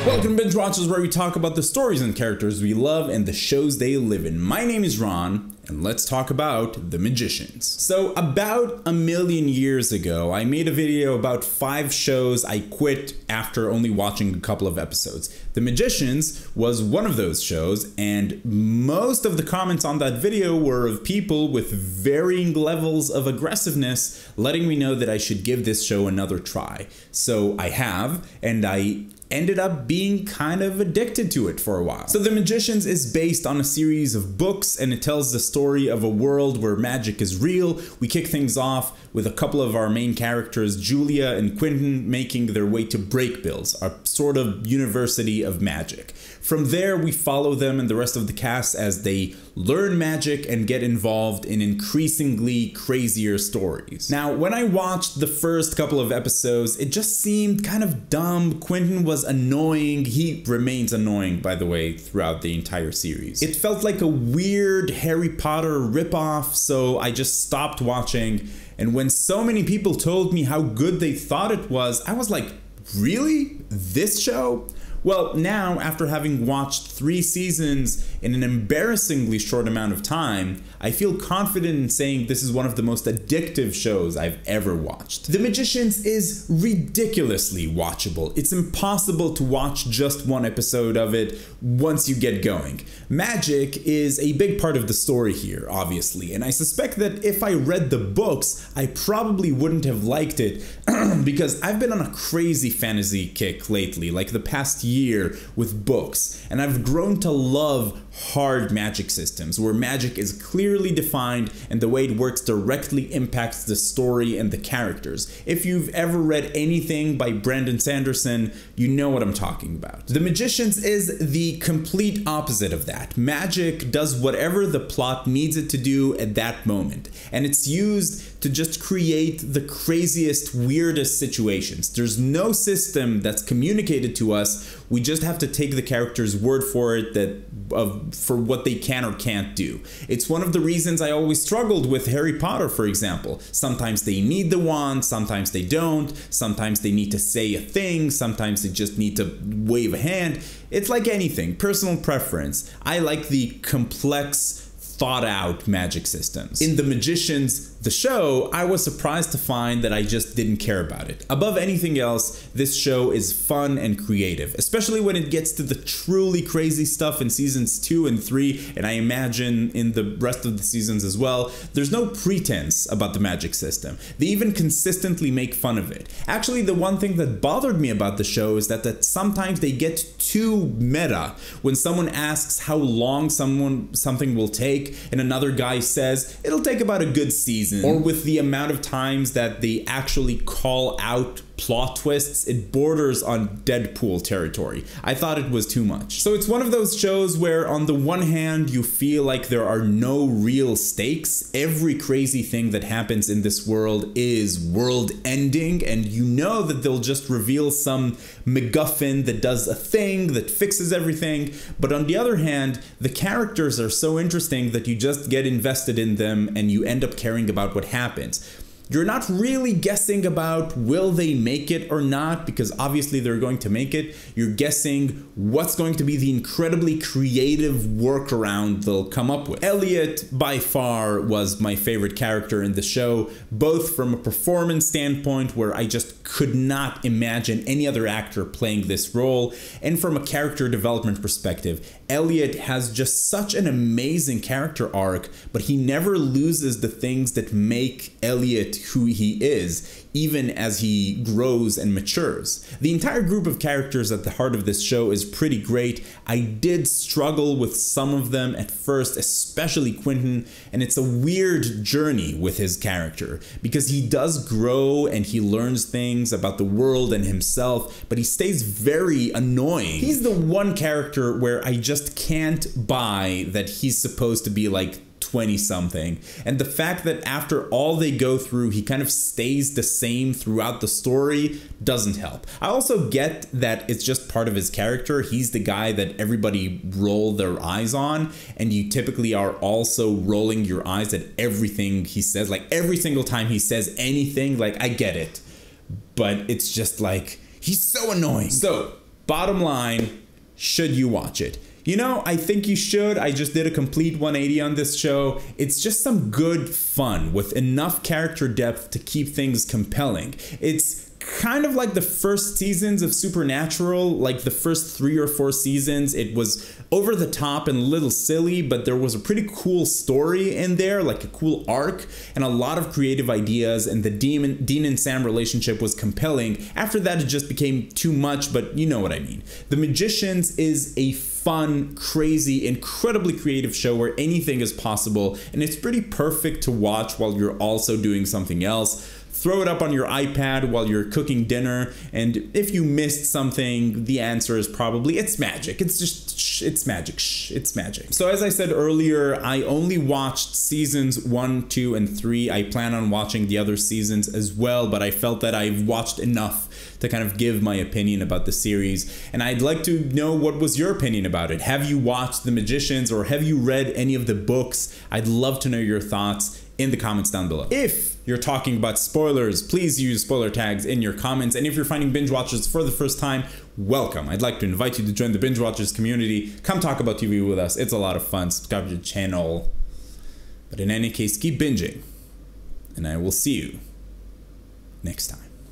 Welcome to Binge Watchers, where we talk about the stories and characters we love and the shows they live in. My name is Ron, and let's talk about The Magicians. So about 1,000,000 years ago, I made a video about 5 shows I quit after only watching a couple of episodes. The Magicians was one of those shows, and most of the comments on that video were of people with varying levels of aggressiveness letting me know that I should give this show another try. So I have, and I ended up being kind of addicted to it for a while. So The Magicians is based on a series of books, and it tells the story of a world where magic is real. We kick things off with a couple of our main characters, Julia and Quentin, making their way to Breakbills, a sort of university of magic. From there, we follow them and the rest of the cast as they learn magic and get involved in increasingly crazier stories. Now, when I watched the first couple of episodes, it just seemed kind of dumb. Quentin was annoying. He remains annoying, by the way, throughout the entire series. It felt like a weird Harry Potter ripoff, so I just stopped watching. And when so many people told me how good they thought it was, I was like, really? This show? Well, now, after having watched 3 seasons in an embarrassingly short amount of time, I feel confident in saying this is one of the most addictive shows I've ever watched. The Magicians is ridiculously watchable. It's impossible to watch just one episode of it once you get going. Magic is a big part of the story here, obviously, and I suspect that if I read the books, I probably wouldn't have liked it because I've been on a crazy fantasy kick lately, like the past year with books, and I've grown to love hard magic systems where magic is clearly defined and the way it works directly impacts the story and the characters. If you've ever read anything by Brandon Sanderson, you know what I'm talking about. The Magicians is the complete opposite of that. Magic does whatever the plot needs it to do at that moment, and it's used to just create the craziest, weirdest situations. There's no system that's communicated to us. We just have to take the character's word for it for what they can or can't do. It's one of the reasons I always struggled with Harry Potter, for example. Sometimes they need the wand, sometimes they don't, sometimes they need to say a thing, sometimes they just need to wave a hand. It's like anything, personal preference. I like the complex, thought out magic systems. In The Magicians, the show, I was surprised to find that I just didn't care about it. Above anything else, this show is fun and creative, especially when it gets to the truly crazy stuff in seasons 2 and 3, and I imagine in the rest of the seasons as well. There's no pretense about the magic system. They even consistently make fun of it. Actually, the one thing that bothered me about the show is that sometimes they get too meta. When someone asks how long something will take, and another guy says, it'll take about a good season. Or with the amount of times that they actually call out plot twists, it borders on Deadpool territory. I thought it was too much. So it's one of those shows where on the one hand you feel like there are no real stakes. Every crazy thing that happens in this world is world ending, and you know that they'll just reveal some MacGuffin that does a thing that fixes everything. But on the other hand, the characters are so interesting that you just get invested in them and you end up caring about what happens. You're not really guessing about will they make it or not, because obviously they're going to make it. You're guessing what's going to be the incredibly creative workaround they'll come up with. Elliot, by far, was my favorite character in the show, both from a performance standpoint, where I just could not imagine any other actor playing this role, and from a character development perspective. Elliot has just such an amazing character arc, but he never loses the things that make Elliot who he is, even as he grows and matures. The entire group of characters at the heart of this show is pretty great. I did struggle with some of them at first, especially Quentin, and it's a weird journey with his character, because he does grow and he learns things about the world and himself, but he stays very annoying. He's the one character where I just can't buy that he's supposed to be like 20-something, and the fact that after all they go through he kind of stays the same throughout the story doesn't help. I also get that it's just part of his character. He's the guy that everybody roll their eyes on, and you typically are also rolling your eyes at everything he says. Like every single time he says anything, like I get it, but it's just like he's so annoying. So Bottom line, should you watch it? You know, I think you should. I just did a complete 180 on this show. It's just some good fun with enough character depth to keep things compelling. It's kind of like the first seasons of Supernatural, like the first 3 or 4 seasons. It was over the top and a little silly, but there was a pretty cool story in there, like a cool arc, and a lot of creative ideas, and the Dean and Sam relationship was compelling. After that, it just became too much, but you know what I mean. The Magicians is a fun, crazy, incredibly creative show where anything is possible, and it's pretty perfect to watch while you're also doing something else. Throw it up on your iPad while you're cooking dinner, and if you missed something, the answer is probably it's magic. It's just, it's magic. It's magic. So as I said earlier, I only watched seasons 1, 2, and 3. I plan on watching the other seasons as well, but I felt that I've watched enough to kind of give my opinion about the series, and I'd like to know what was your opinion about it. Have you watched The Magicians, or have you read any of the books? I'd love to know your thoughts in the comments down below. If you're talking about spoilers, please use spoiler tags in your comments, and if you're finding binge watchers for the first time, welcome. I'd like to invite you to join the binge watchers community. Come talk about TV with us. It's a lot of fun. Subscribe to the channel. But in any case, keep binging, and I will see you next time.